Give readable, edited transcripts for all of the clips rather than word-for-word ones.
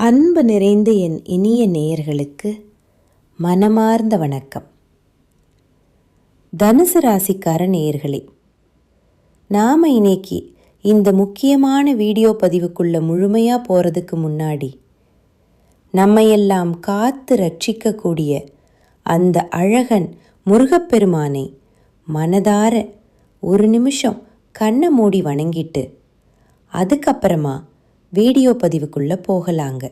அன்பு நிறைந்த என் இனிய நேயர்களுக்கு மனமார்ந்த வணக்கம். தனுசு ராசிக்கார நேயர்களே, நாம் இன்னைக்கு இந்த முக்கியமான வீடியோ பதிவுக்குள்ள முழுமையாக போகிறதுக்கு முன்னாடி நம்மையெல்லாம் காத்து ரட்சிக்கக்கூடிய அந்த அழகன் முருகப்பெருமானை மனதார ஒரு நிமிஷம் கண்ணை மூடி வணங்கிட்டு அதுக்கப்புறமா வீடியோ பதிவுக்குள்ளே போகலாங்க.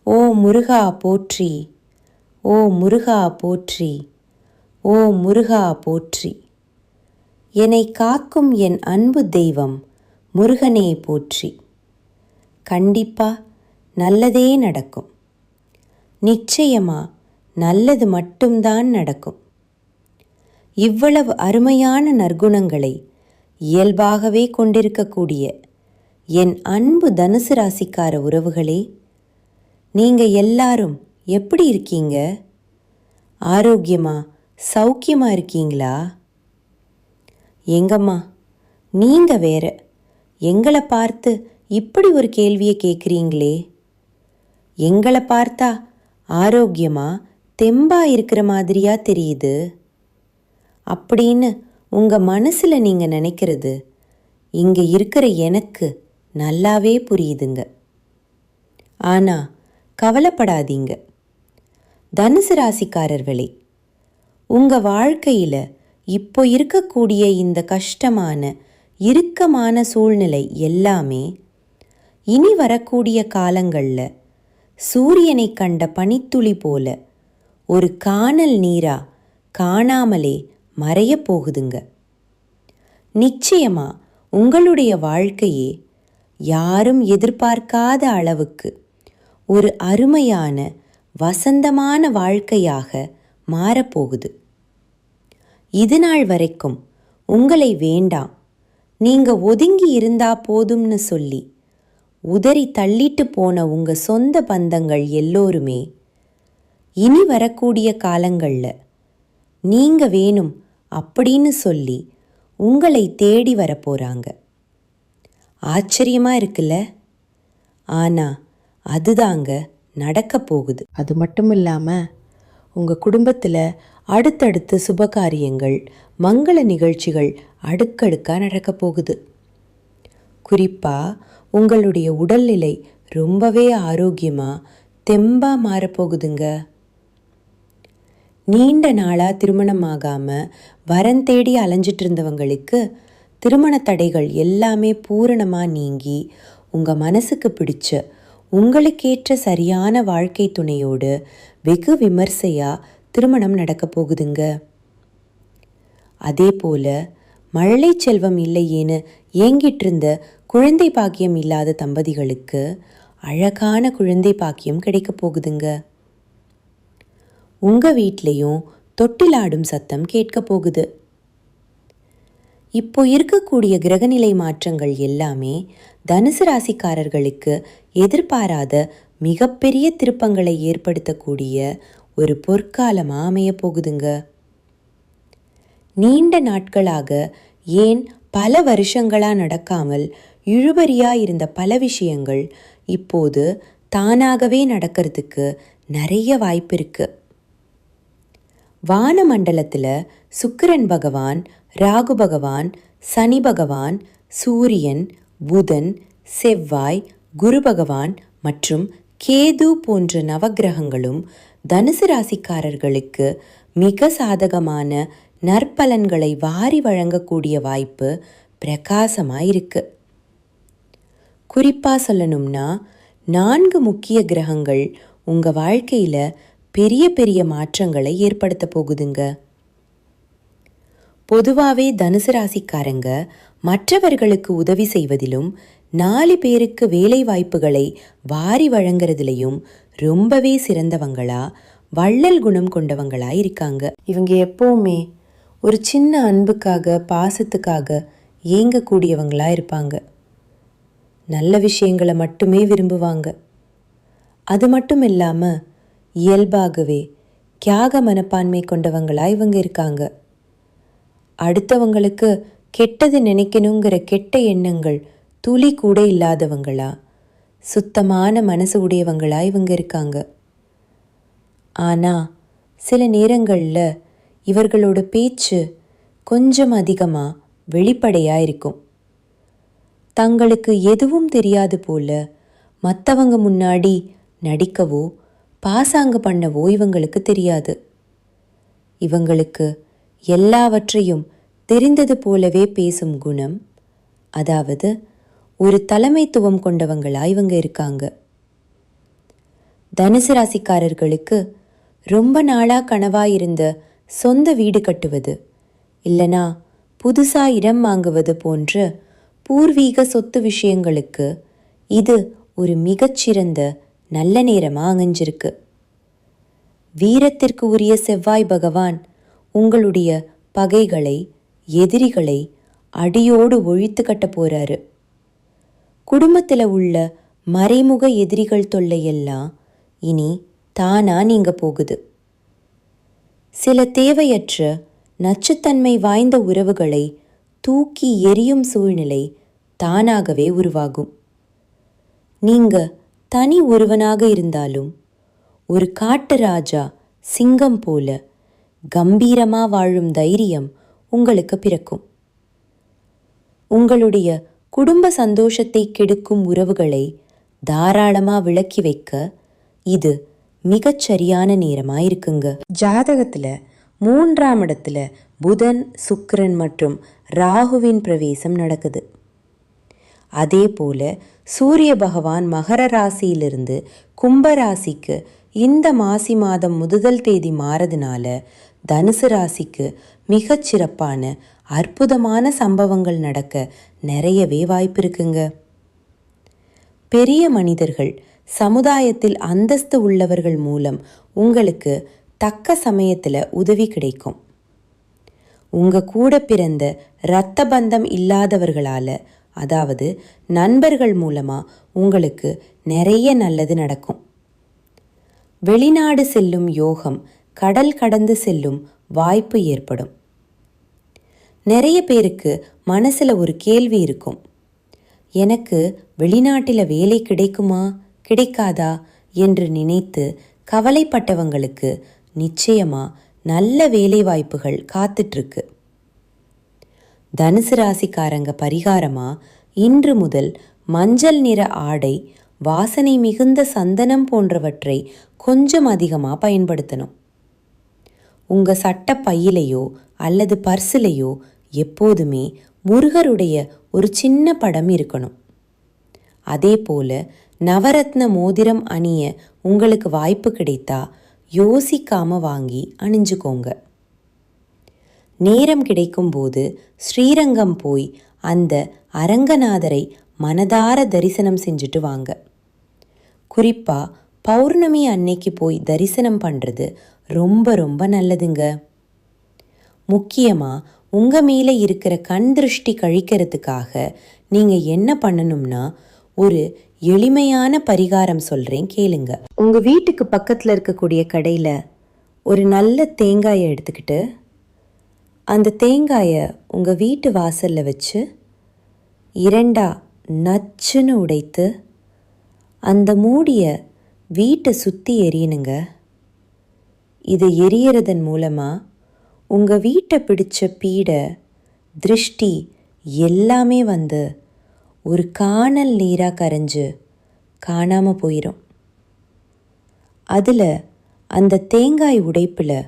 ஓ முருகா போற்றி, ஓ முருகா போற்றி, ஓ முருகா போற்றி. என்னை காக்கும் என் அன்பு தெய்வம் முருகனே போற்றி. கண்டிப்பா நல்லதே நடக்கும். நிச்சயமா நல்லது மட்டும்தான் நடக்கும். இவ்வளவு அருமையான நற்குணங்களை இயல்பாகவே கொண்டிருக்கக்கூடிய என் அன்பு தனுசு ராசிக்கார உறவுகளே, நீங்கள் எல்லாரும் எப்படி இருக்கீங்க? ஆரோக்கியமா சௌக்கியமா இருக்கீங்களா? எங்கம்மா நீங்கள் வேற எங்களை பார்த்து இப்படி ஒரு கேள்வியை கேட்குறீங்களே. எங்களை பார்த்தா ஆரோக்கியமா தெம்பா இருக்கிற மாதிரியா தெரியுது அப்படின்னு உங்கள் மனசில் நீங்கள் நினைக்கிறது இங்கே இருக்கிற எனக்கு நல்லாவே புரியுதுங்க. ஆனால் கவலைப்படாதீங்க தனுசு ராசிக்காரர்களே, உங்கள் வாழ்க்கையில் இப்போ இருக்கக்கூடிய இந்த கஷ்டமான இறுக்கமான சூழ்நிலை எல்லாமே இனி வரக்கூடிய காலங்களில் சூரியனை கண்ட பனித்துளி போல ஒரு காணல் நீரா காணாமலே மறைய போகுதுங்க. நிச்சயமா உங்களுடைய வாழ்க்கையே யாரும் எதிர்பார்க்காத அளவுக்கு ஒரு அருமையான வசந்தமான வாழ்க்கையாக மாறப்போகுது. இது நாள் வரைக்கும் உங்களை வேண்டாம், நீங்கள் ஒதுங்கி இருந்தா போதும்னு சொல்லி உதறி தள்ளிட்டு போன உங்கள் சொந்த பந்தங்கள் எல்லோருமே இனி வரக்கூடிய காலங்களில் நீங்கள் வேணும் அப்படின்னு சொல்லி உங்களை தேடி வரப்போகிறாங்க. ஆச்சரியமாக இருக்குல்ல? ஆனால் அதுதாங்க நடக்க போகுது. அது மட்டும் இல்லாமல் உங்கள் குடும்பத்தில் அடுத்தடுத்து சுபகாரியங்கள் மங்கள நிகழ்ச்சிகள் அடுக்கடுக்காக நடக்க போகுது. குறிப்பாக உங்களுடைய உடல்நிலை ரொம்பவே ஆரோக்கியமாக தெம்பாக மாறப்போகுதுங்க. நீண்ட நாளாக திருமணம் ஆகாமல் வரன் தேடி அலைஞ்சிட்டு இருந்தவங்களுக்கு திருமண தடைகள் எல்லாமே பூரணமாக நீங்கி உங்கள் மனசுக்கு பிடிச்ச உங்களுக்கேற்ற சரியான வாழ்க்கை துணையோடு வெகு விமர்சையாக திருமணம் நடக்க போகுதுங்க. அதே போல் மழலை செல்வம் இல்லையேன்னு ஏங்கிட்டு இருந்த குழந்தை பாக்கியம் இல்லாத தம்பதிகளுக்கு அழகான குழந்தை பாக்கியம் கிடைக்க போகுதுங்க. உங்கள் வீட்லேயும் தொட்டிலாடும் சத்தம் கேட்க போகுது. இப்போ இருக்கக்கூடிய கிரகநிலை மாற்றங்கள் எல்லாமே தனுசு ராசிக்காரர்களுக்கு எதிர்பாராத மிகப்பெரிய திருப்பங்களை ஏற்படுத்தக்கூடிய ஒரு பொற்காலமாக அமைய போகுதுங்க. நீண்ட நாட்களாக ஏன் பல வருஷங்களாக நடக்காமல் இழுபறியாக இருந்த பல விஷயங்கள் இப்போது தானாகவே நடக்கிறதுக்கு நிறைய வாய்ப்பு இருக்கு. வானமண்டலத்தில் சுக்கிரன் பகவான், ராகு பகவான், சனி பகவான், சூரியன், புதன், செவ்வாய், குரு பகவான் மற்றும் கேது போன்ற நவக்கிரகங்களும் தனுசு ராசிக்காரர்களுக்கு மிக சாதகமான நற்பலன்களை வாரி வழங்கக்கூடிய வாய்ப்பு பிரகாசமாக இருக்கு. குறிப்பாக சொல்லணும்னா 4 முக்கிய கிரகங்கள் உங்கள் வாழ்க்கையில் பெரிய பெரிய மாற்றங்களை ஏற்படுத்த போகுதுங்க. பொதுவாகவே தனுசு ராசிக்காரங்க மற்றவர்களுக்கு உதவி செய்வதிலும் 4 பேருக்கு வேலை வாய்ப்புகளை வாரி வழங்குறதுலையும் ரொம்பவே சிறந்தவங்களா வள்ளல் குணம் கொண்டவங்களா இருக்காங்க. இவங்க எப்பவுமே ஒரு சின்ன அன்புக்காக பாசத்துக்காக ஏங்கக்கூடியவங்களா இருப்பாங்க. நல்ல விஷயங்களை மட்டுமே விரும்புவாங்க. அது மட்டும் இல்லாமல் இயல்பாகவே தியாக மனப்பான்மை கொண்டவங்களா இவங்க இருக்காங்க. அடுத்தவங்களுக்கு கெட்டது நினைக்கணுங்கிற கெட்ட எண்ணங்கள் துளி கூட இல்லாதவங்களா சுத்தமான மனசு உடையவங்களா இவங்க இருக்காங்க. ஆனால் சில நேரங்களில் இவர்களோட பேச்சு கொஞ்சம் அதிகமாக வெளிப்படையாக இருக்கும். தங்களுக்கு எதுவும் தெரியாது போல மற்றவங்க முன்னாடி நடிக்கவோ பாசாங்கு பண்ணவோ இவங்களுக்கு தெரியாது. இவங்களுக்கு எல்லாவற்றையும் தெரிந்தது போலவே பேசும் குணம், அதாவது ஒரு தலைமைத்துவம் கொண்டவங்களா இவங்க இருக்காங்க. தனுசு ராசிக்காரர்களுக்கு ரொம்ப நாளாக கனவாயிருந்த சொந்த வீடு கட்டுவது இல்லைனா புதுசாக இடம் வாங்குவது போன்ற பூர்வீக சொத்து விஷயங்களுக்கு இது ஒரு மிகச்சிறந்த நல்ல நேரமாக அமைஞ்சிருக்கு. வீரத்திற்கு உரிய செவ்வாய் பகவான் உங்களுடைய பகைகளை, எதிரிகளை அடியோடு ஒழித்து கட்ட போறாரு. குடும்பத்தில் உள்ள மறைமுக எதிரிகள் தொல்லையெல்லாம் இனி தானா நீங்க போகுது. சில தேவையற்ற நச்சுத்தன்மை வாய்ந்த உறவுகளை தூக்கி எரியும் சூழ்நிலை தானாகவே உருவாகும். நீங்க தனி ஒருவனாக இருந்தாலும் ஒரு காட்டு ராஜா சிங்கம் போல கம்பீரமா வாழும் தைரியம் உங்களுக்கு பிறக்கும். உங்களுடைய குடும்ப சந்தோஷத்தை கெடுக்கும் உறவுகளை தாராளமா விலக்கி வைக்க இது மிகச்சரியான நேரமா இருக்குங்க. ஜாதகத்துல 3ஆம் இடத்துல புதன், சுக்கிரன் மற்றும் ராகுவின் பிரவேசம் நடக்குது. அதே போல சூரிய பகவான் மகர ராசியிலிருந்து கும்ப ராசிக்கு இந்த மாசி மாதம் முதல் தேதி மாறதுனால தனுசு ராசிக்கு மிகச்சிறப்பான அற்புதமான சம்பவங்கள் நடக்க நிறையவே வாய்ப்பு இருக்குங்க. பெரிய மனிதர்கள், சமுதாயத்தில் அந்தஸ்து உள்ளவர்கள் மூலம் உங்களுக்கு தக்க சமயத்தில் உதவி கிடைக்கும். உங்க கூட பிறந்த இரத்த பந்தம் இல்லாதவர்களால, அதாவது நண்பர்கள் மூலமா உங்களுக்கு நிறைய நல்லது நடக்கும். வெளிநாடு செல்லும் யோகம், கடல் கடந்து செல்லும் வாய்ப்பு ஏற்படும். நிறைய பேருக்கு மனசில் ஒரு கேள்வி இருக்கும், எனக்கு வெளிநாட்டில் வேலை கிடைக்குமா கிடைக்காதா என்று நினைத்து கவலைப்பட்டவங்களுக்கு நிச்சயமா நல்ல வேலை வாய்ப்புகள் காத்துட்ருக்கு. தனுசு ராசிக்காரங்க பரிகாரமா இன்று முதல் மஞ்சள் நிற ஆடை, வாசனை மிகுந்த சந்தனம் போன்றவற்றை கொஞ்சம் அதிகமாக பயன்படுத்தணும். உங்கள் சட்ட பையிலையோ அல்லது பர்சிலையோ எப்போதுமே முருகருடைய ஒரு சின்ன படம் இருக்கணும். அதே போல நவரத்ன மோதிரம் அணிய உங்களுக்கு வாய்ப்பு கிடைத்தா யோசிக்காம வாங்கி அணிஞ்சுக்கோங்க. நேரம் கிடைக்கும்போது ஸ்ரீரங்கம் போய் அந்த அரங்கநாதரை மனதார தரிசனம் செஞ்சுட்டு வாங்க. குறிப்பாக பௌர்ணமி அன்னைக்கு போய் தரிசனம் பண்ணுறது ரொம்ப ரொம்ப நல்லதுங்க. முக்கியமாக உங்கள் மேலே இருக்கிற கண் திருஷ்டி கழிக்கிறதுக்காக நீங்கள் என்ன பண்ணணும்னா, ஒரு எளிமையான பரிகாரம் சொல்கிறேன் கேளுங்க. உங்கள் வீட்டுக்கு பக்கத்தில் இருக்கக்கூடிய கடையில் ஒரு நல்ல தேங்காயை எடுத்துக்கிட்டு அந்த தேங்காயை உங்கள் வீட்டு வாசலில் வச்சு 2 நச்சுன்னு உடைத்து அந்த மூடியை வீட்டை சுற்றி எரியணுங்க. இது எரியறதன் மூலமாக உங்கள் வீட்டை பிடிச்ச பீடை, திருஷ்டி எல்லாமே வந்து ஒரு காணல் நீராக கரைஞ்சு காணாமல் போயிடும். அதில் அந்த தேங்காய் உடைப்பில்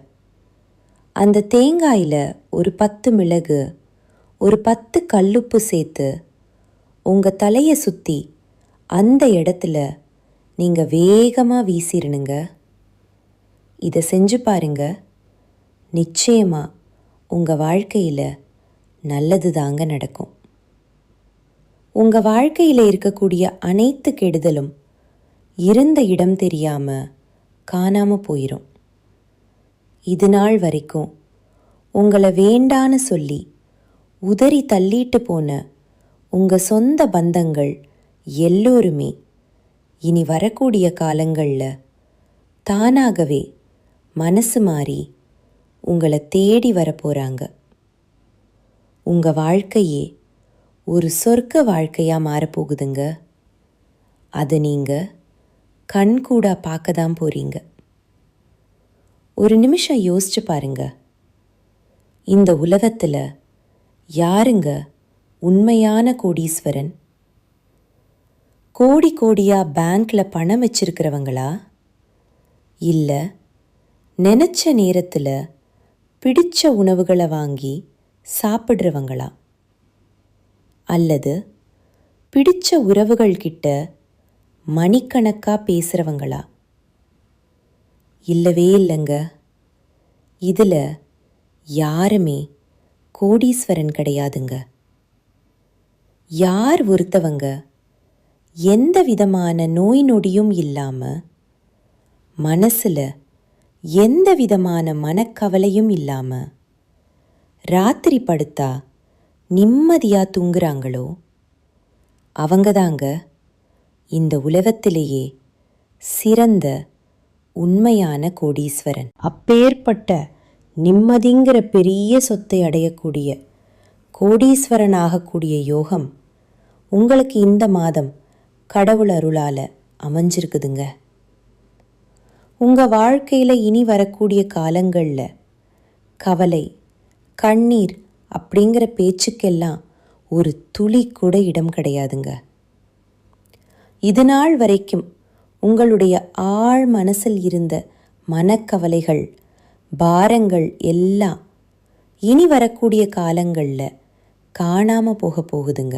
அந்த தேங்காயில் ஒரு 10 மிளகு, ஒரு 10 கல்லுப்பு சேர்த்து உங்கள் தலையை சுற்றி அந்த இடத்துல நீங்கள் வேகமாக வீசிடணுங்க. இதை செஞ்சு பாருங்க, நிச்சயமாக உங்கள் வாழ்க்கையில் நல்லது தாங்க நடக்கும். உங்கள் வாழ்க்கையில் இருக்கக்கூடிய அனைத்து கெடுதலும் இருந்த இடம் தெரியாமல் காணாமல் போயிடும். இது நாள் வரைக்கும் உங்களை வேண்டான்னு சொல்லி உதறி தள்ளிட்டு போன உங்கள் சொந்த பந்தங்கள் எல்லோருமே இனி வரக்கூடிய காலங்களில் தானாகவே மனசு மாறி உங்களை தேடி வரப்போகிறாங்க. உங்கள் வாழ்க்கையே ஒரு சொர்க்க வாழ்க்கையாக மாறப்போகுதுங்க. அதை நீங்கள் கண்கூடா பார்க்க தான் போகிறீங்க. ஒரு நிமிஷம் யோசிச்சு பாருங்க, இந்த உலகத்தில் யாருங்க உண்மையான கோடீஸ்வரன்? கோடி கோடியாக பேங்க்கில் பணம் வச்சிருக்கிறவங்களா, இல்லை நினச்ச நேரத்தில் பிடிச்ச உணவுகளை வாங்கி சாப்பிட்றவங்களா, அல்லது பிடிச்ச உறவுகள்கிட்ட மணிக்கணக்காக பேசுகிறவங்களா? இல்லவே இல்லைங்க. இதில் யாருமே கோடீஸ்வரன் கிடையாதுங்க. யார் ஒருத்தவங்க எந்த விதமான நோய் நொடியும் இல்லாமல், மனசில் எந்த விதமான மனக்கவலையும் இல்லாமல் ராத்திரி படுத்தா நிம்மதியாக தூங்குறாங்களோ அவங்க தாங்க இந்த உலகத்திலேயே சிறந்த உண்மையான கோடீஸ்வரன். அப்பேற்பட்ட நிம்மதிங்கிற பெரிய சொத்தை அடையக்கூடிய கோடீஸ்வரன் ஆகக்கூடிய யோகம் உங்களுக்கு இந்த மாதம் கடவுள் அருளால் அமைஞ்சிருக்குதுங்க. உங்கள் வாழ்க்கையில் இனி வரக்கூடிய காலங்களில் கவலை, கண்ணீர் அப்படிங்கிற பேச்சுக்கெல்லாம் ஒரு துளி கூட இடம் கிடையாதுங்க. இது நாள் வரைக்கும் உங்களுடைய ஆழ் மனசில் இருந்த மனக்கவலைகள், பாரங்கள் எல்லாம் இனி வரக்கூடிய காலங்களில் காணாமல் போக போகுதுங்க.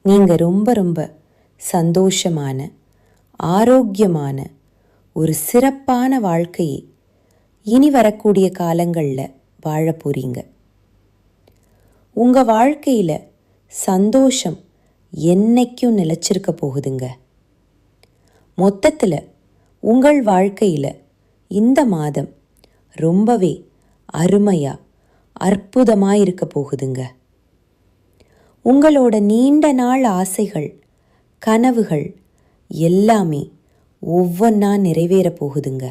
நீங்கள் ரொம்ப ரொம்ப சந்தோஷமான, ஆரோக்கியமான ஒரு சிறப்பான வாழ்க்கையை இனி வரக்கூடிய காலங்களில் வாழ போறீங்க. உங்கள் வாழ்க்கையில் சந்தோஷம் என்னைக்கும் நிலச்சிருக்க போகுதுங்க. மொத்தத்தில் உங்கள் வாழ்க்கையில் இந்த மாதம் ரொம்பவே அருமையாக, அற்புதமாக இருக்க போகுதுங்க. உங்களோட நீண்ட நாள் ஆசைகள், கனவுகள் எல்லாமே ஒவ்வொன்றா நிறைவேற போகுதுங்க.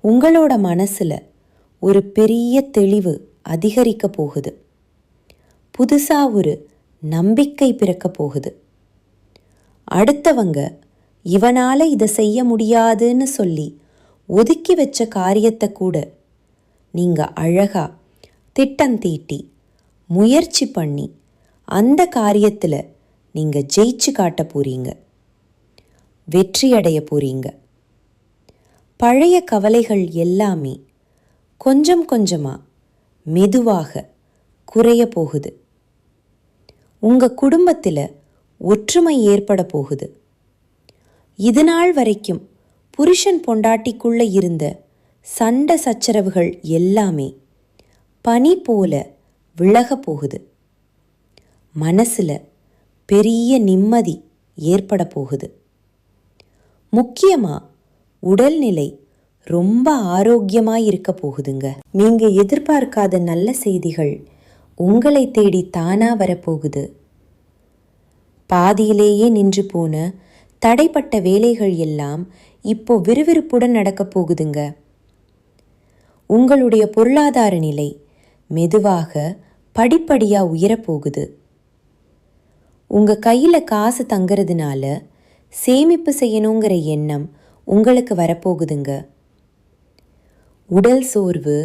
உங்களோட மனசில் ஒரு பெரிய தெளிவு அதிகரிக்க போகுது. புதுசாக ஒரு நம்பிக்கை பிறக்க போகுது. அடுத்தவங்க இவனால் இதை செய்ய முடியாதுன்னு சொல்லி ஒதுக்கி வச்ச காரியத்தை கூட நீங்கள் அழகாக திட்டம் தீட்டி முயற்சி பண்ணி அந்த காரியத்தில் நீங்கள் ஜெயிச்சு காட்ட போறீங்க, வெற்றி அடைய போறீங்க. பழைய கவலைகள் எல்லாமே கொஞ்சம் கொஞ்சமாக மெதுவாக குறைய போகுது. உங்கள் குடும்பத்தில் ஒற்றுமை ஏற்பட போகுது. இது நாள் வரைக்கும் புருஷன் பொண்டாட்டிக்குள்ளே இருந்த சண்டை சச்சரவுகள் எல்லாமே பனி போல விலக போகுது. மனசில் பெரிய நிம்மதி ஏற்பட போகுது. முக்கியமாக உடல்நிலை ரொம்ப ஆரோக்கியமாக இருக்க போகுதுங்க. நீங்கள் எதிர்பார்க்காத நல்ல செய்திகள் உங்களை தேடி தானாக வரப்போகுது. பாதியிலேயே நின்று போன தடைப்பட்ட வேலைகள் எல்லாம் இப்போ விறுவிறுப்புடன் நடக்க போகுதுங்க. உங்களுடைய பொருளாதார நிலை மெதுவாக படிப்படியாக உயரப்போகுது. உங்கள் கையில் காசு தங்கிறதுனால சேமிப்பு செய்யணுங்கிற எண்ணம் உங்களுக்கு வரப்போகுதுங்க. உடல் சோர்வு,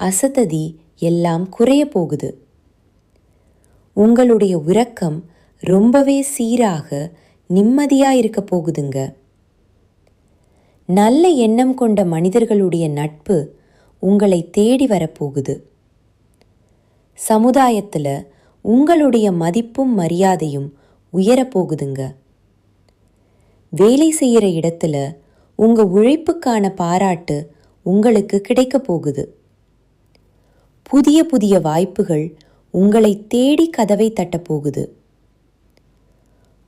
அசத்ததி எல்லாம் குறைய போகுது. உங்களுடைய உறக்கம் ரொம்பவே சீராக நிம்மதியாக இருக்க போகுதுங்க. நல்ல எண்ணம் கொண்ட மனிதர்களுடைய நட்பு உங்களை தேடி வரப்போகுது. சமுதாயத்தில் உங்களுடைய மதிப்பும் மரியாதையும் உயரப்போகுதுங்க. வேலை செய்கிற இடத்துல உங்கள் உழைப்புக்கான பாராட்டு உங்களுக்கு கிடைக்க போகுது. புதிய புதிய வாய்ப்புகள் உங்களை தேடி கதவை தட்டப்போகுது.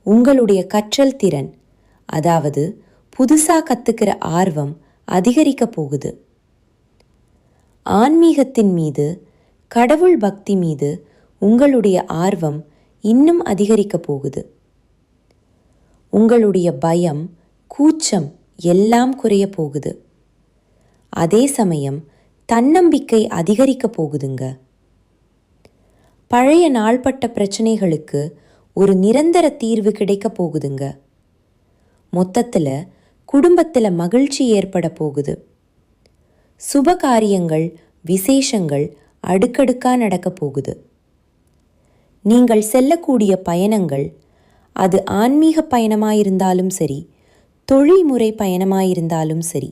உங்களுடைய கற்றல் திறன், அதாவது புதுசாக கற்றுக்கிற ஆர்வம் அதிகரிக்க போகுது. ஆன்மீகத்தின் மீது, கடவுள் பக்தி மீது உங்களுடைய ஆர்வம் இன்னும் அதிகரிக்க போகுது. உங்களுடைய பயம், கூச்சம் எல்லாம் குறைய போகுது. அதே சமயம் தன்னம்பிக்கை அதிகரிக்க போகுதுங்க. பழைய நாள்பட்ட பிரச்சனைகளுக்கு ஒரு நிரந்தர தீர்வு கிடைக்க போகுதுங்க. மொத்தத்தில் குடும்பத்தில் மகிழ்ச்சி ஏற்பட போகுது. சுப காரியங்கள், விசேஷங்கள் அடுக்கடுக்கா நடக்க போகுது. நீங்கள் செல்லக்கூடிய பயணங்கள், அது ஆன்மீக பயணமாயிருந்தாலும் சரி, தொழில்முறை பயணமாயிருந்தாலும் சரி,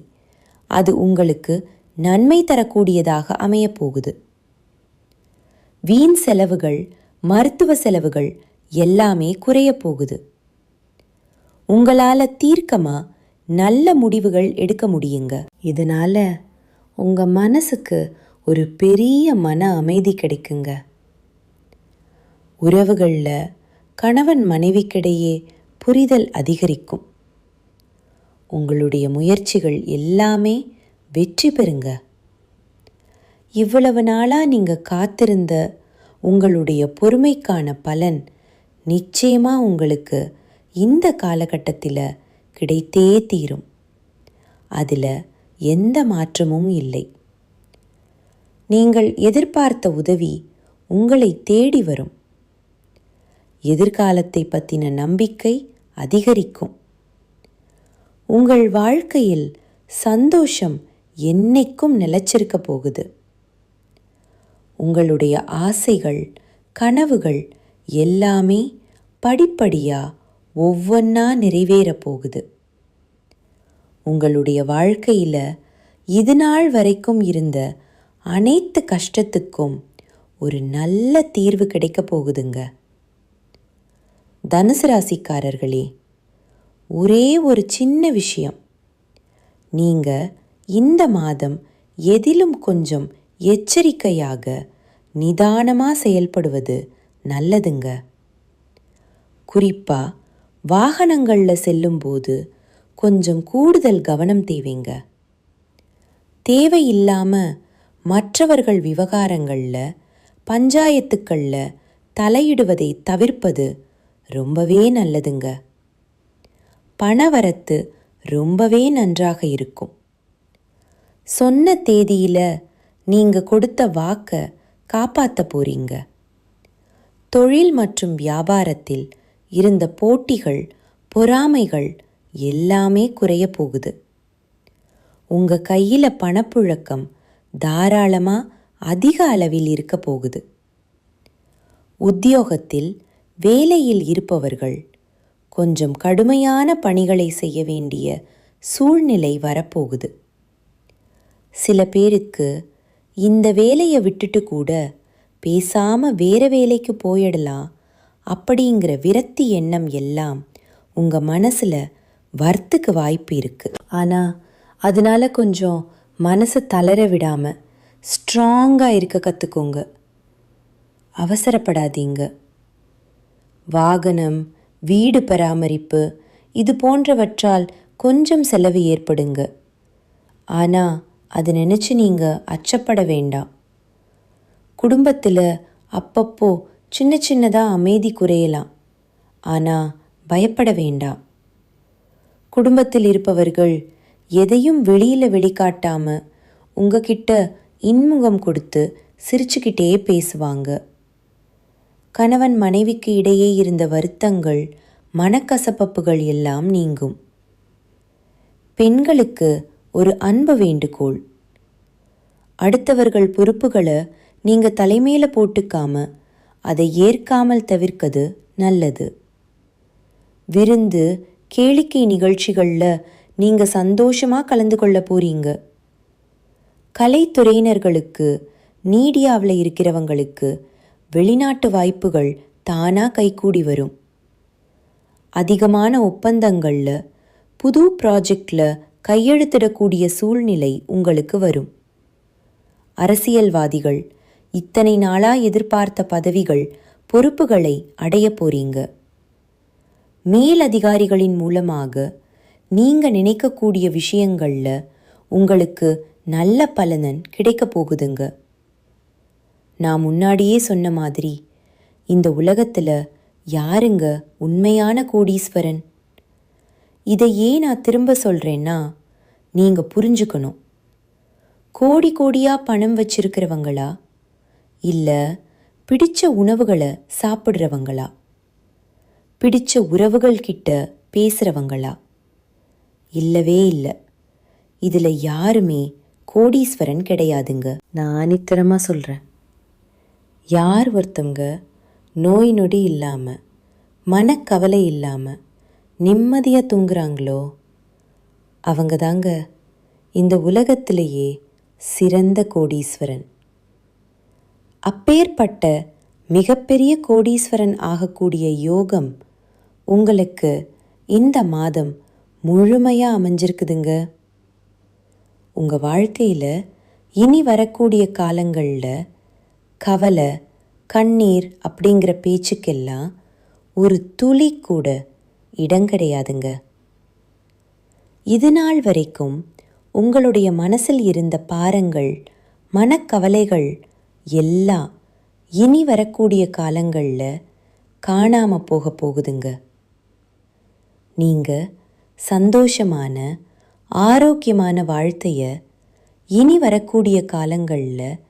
அது உங்களுக்கு நன்மை தரக்கூடியதாக அமையப்போகுது. வீண் செலவுகள், மருத்துவ செலவுகள் எல்லாமே குறைய போகுது. உங்களால் தீர்க்கமாக நல்ல முடிவுகள் எடுக்க முடியுங்க. இதனால் உங்கள் மனசுக்கு ஒரு பெரிய மன அமைதி கிடைக்குங்க. உறவுகளில் கணவன் மனைவிக்கிடையே புரிதல் அதிகரிக்கும். உங்களுடைய முயற்சிகள் எல்லாமே வெற்றி பெறுங்க. இவ்வளவு நாளாக நீங்கள் காத்திருந்த உங்களுடைய பொறுமைக்கான பலன் நிச்சயமாக உங்களுக்கு இந்த காலகட்டத்தில் கிடைத்தே தீரும். அதில் எந்த மாற்றமும் இல்லை. நீங்கள் எதிர்பார்த்த உதவி உங்களை தேடி வரும். எதிர்காலத்தை பற்றின நம்பிக்கை அதிகரிக்கும். உங்கள் வாழ்க்கையில் சந்தோஷம் என்னைக்கும் நிலைச்சிருக்க போகுது. உங்களுடைய ஆசைகள், கனவுகள் எல்லாமே படிப்படியாக ஒவ்வொன்றா நிறைவேற போகுது. உங்களுடைய வாழ்க்கையில் இது நாள் வரைக்கும் இருந்த அனைத்து கஷ்டத்துக்கும் ஒரு நல்ல தீர்வு கிடைக்க போகுதுங்க. தனுசு ராசிக்காரர்களே, ஒரே ஒரு சின்ன விஷயம். நீங்கள் இந்த மாதம் எதிலும் கொஞ்சம் எச்சரிக்கையாக நிதானமாக செயல்படுவது நல்லதுங்க. குறிப்பாக வாகனங்களில் செல்லும்போது கொஞ்சம் கூடுதல் கவனம் தேவைங்க. தேவையில்லாமல் மற்றவர்கள் விவகாரங்களில், பஞ்சாயத்துக்களில் தலையிடுவதை தவிர்ப்பது ரொம்பவே நல்லதுங்க. பணவரத்து ரொம்பவே நன்றாக இருக்கும். சொன்ன தேதியில் நீங்கள் கொடுத்த வாக்கை காப்பாற்ற போறீங்க. தொழில் மற்றும் வியாபாரத்தில் இருந்த போட்டிகள், பொறாமைகள் எல்லாமே குறைய போகுது. உங்கள் கையில் பணப்புழக்கம் தாராளமாக அதிக அளவில் இருக்க போகுது. உத்தியோகத்தில், வேலையில் இருப்பவர்கள் கொஞ்சம் கடுமையான பணிகளை செய்ய வேண்டிய சூழ்நிலை வரப்போகுது. சில பேருக்கு இந்த வேலையை விட்டுட்டு கூட பேசாமல் வேறு வேலைக்கு போயிடலாம் அப்படிங்கிற விரக்தி எண்ணம் எல்லாம் உங்கள் மனசில் வரத்துக்கு வாய்ப்பு இருக்குது. ஆனால் அதனால் கொஞ்சம் மனசை தளர விடாமல் ஸ்ட்ராங்காக இருக்க கற்றுக்கோங்க. அவசரப்படாதீங்க. வாகனம், வீடு பராமரிப்பு இது போன்றவற்றால் கொஞ்சம் செலவு ஏற்படுங்க. ஆனால் அதை நினச்சி நீங்கள் அச்சப்பட வேண்டாம். குடும்பத்தில் அப்பப்போ சின்ன சின்னதாக அமைதி குறையலாம். ஆனால் பயப்பட வேண்டாம். குடும்பத்தில் இருப்பவர்கள் எதையும் வெளியில் வெளிக்காட்டாமல் உங்ககிட்ட இன்முகம் கொடுத்து சிரிச்சுக்கிட்டே பேசுவாங்க. கணவன் மனைவிக்கு இடையே இருந்த வருத்தங்கள், மனக்கசப்புகள் எல்லாம் நீங்கும். பெண்களுக்கு ஒரு அன்பு வேண்டுகோள். அடுத்தவர்கள் பொறுப்புகளை நீங்கள் தலைமையில போட்டுக்காம அதை ஏற்காமல் தவிர்க்கிறது நல்லது. விருந்து, கேளிக்கை நிகழ்ச்சிகளில் நீங்கள் சந்தோஷமாக கலந்து கொள்ள போறீங்க. கலைத்துறையினர்களுக்கு, மீடியாவில் இருக்கிறவங்களுக்கு வெளிநாட்டு வாய்ப்புகள் தானாக கைகூடி வரும். அதிகமான ஒப்பந்தங்களில், புது ப்ராஜெக்டில் கையெழுத்திடக்கூடிய சூழ்நிலை உங்களுக்கு வரும். அரசியல்வாதிகள் இத்தனை நாளாக எதிர்பார்த்த பதவிகள், பொறுப்புகளை அடைய போறீங்க. மேலதிகாரிகளின் மூலமாக நீங்கள் நினைக்கக்கூடிய விஷயங்களில் உங்களுக்கு நல்ல பலன் கிடைக்க போகுதுங்க. நான் முன்னாடியே சொன்ன மாதிரி இந்த உலகத்தில் யாருங்க உண்மையான கோடீஸ்வரன்? இதை ஏன் நான் திரும்ப சொல்கிறேன்னா, நீங்கள் புரிஞ்சுக்கணும். கோடி கோடியாக பணம் வச்சிருக்கிறவங்களா, இல்லை பிடிச்ச உணவுகளை சாப்பிட்றவங்களா? பிடிச்ச உறவுகள் கிட்ட பேசுகிறவங்களா? இல்லவே இல்லை. இதில் யாருமே கோடீஸ்வரன் கிடையாதுங்க. நான் ஆணித்தரமாக சொல்கிறேன். யார் ஒருத்தவங்க நோய் நொடி இல்லாமல் மனக்கவலை இல்லாமல் நிம்மதியாக தூங்குறாங்களோ அவங்க தாங்க இந்த உலகத்திலேயே சிறந்த கோடீஸ்வரன். அப்பேற்பட்ட மிகப்பெரிய கோடீஸ்வரன் ஆகக்கூடிய யோகம் உங்களுக்கு இந்த மாதம் முழுமையாக அமைஞ்சிருக்குதுங்க. உங்கள் வாழ்க்கையில் இனி வரக்கூடிய காலங்களில் கவலை, கண்ணீர் அப்படிங்கிற பேச்சுக்கெல்லாம் ஒரு துளி கூட இடம் கிடையாதுங்க. இது நாள் வரைக்கும் உங்களுடைய மனசில் இருந்த பாரங்கள், மனக்கவலைகள் எல்லாம் இனி வரக்கூடிய காலங்களில் காணாமல் போக போகுதுங்க. நீங்கள் சந்தோஷமான ஆரோக்கியமான வாழ்க்கைய இனி வரக்கூடிய காலங்களில்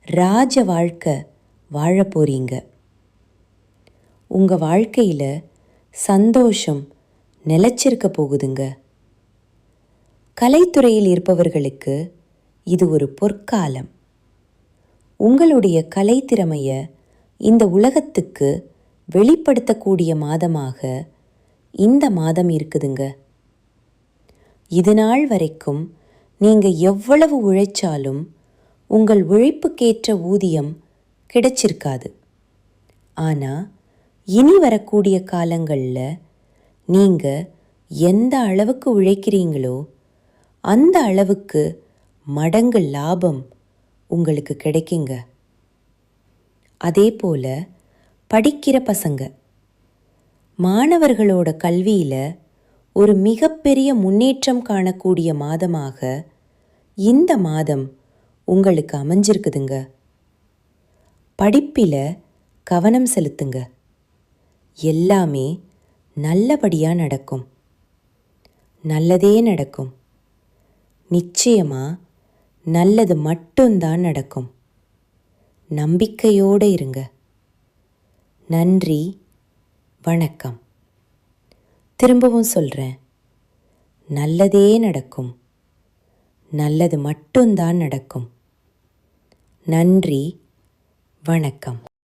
ராஜ வாழ்க்கை வாழ போறீங்க. உங்கள் வாழ்க்கையில் சந்தோஷம் நிலைச்சிருக்க போகுதுங்க. கலைத்துறையில் இருப்பவர்களுக்கு இது ஒரு பொற்காலம். உங்களுடைய கலைத்திறமையை இந்த உலகத்துக்கு வெளிப்படுத்தக்கூடிய மாதமாக இந்த மாதம் இருக்குதுங்க. இது நாள் வரைக்கும் நீங்கள் எவ்வளவு உழைச்சாலும் உங்கள் உழைப்புக்கேற்ற ஊதியம் கிடைச்சிருக்காது. ஆனால் இனி வரக்கூடிய காலங்களில் நீங்கள் எந்த அளவுக்கு உழைக்கிறீங்களோ அந்த அளவுக்கு மடங்கு லாபம் உங்களுக்கு கிடைக்குங்க. அதே போல் படிக்கிற பசங்க, மாணவர்களோட கல்வியில் ஒரு மிகப்பெரிய முன்னேற்றம் காணக்கூடிய மாதமாக இந்த மாதம் உங்களுக்கு அமைஞ்சிருக்குதுங்க. படிப்பில் கவனம் செலுத்துங்க. எல்லாமே நல்லபடியாக நடக்கும். நல்லதே நடக்கும். நிச்சயமாக நல்லது மட்டும்தான் நடக்கும். நம்பிக்கையோடு இருங்க. நன்றி, வணக்கம். திரும்பவும் சொல்கிறேன், நல்லதே நடக்கும். நல்லது மட்டும்தான் நடக்கும். நன்றி, வணக்கம்.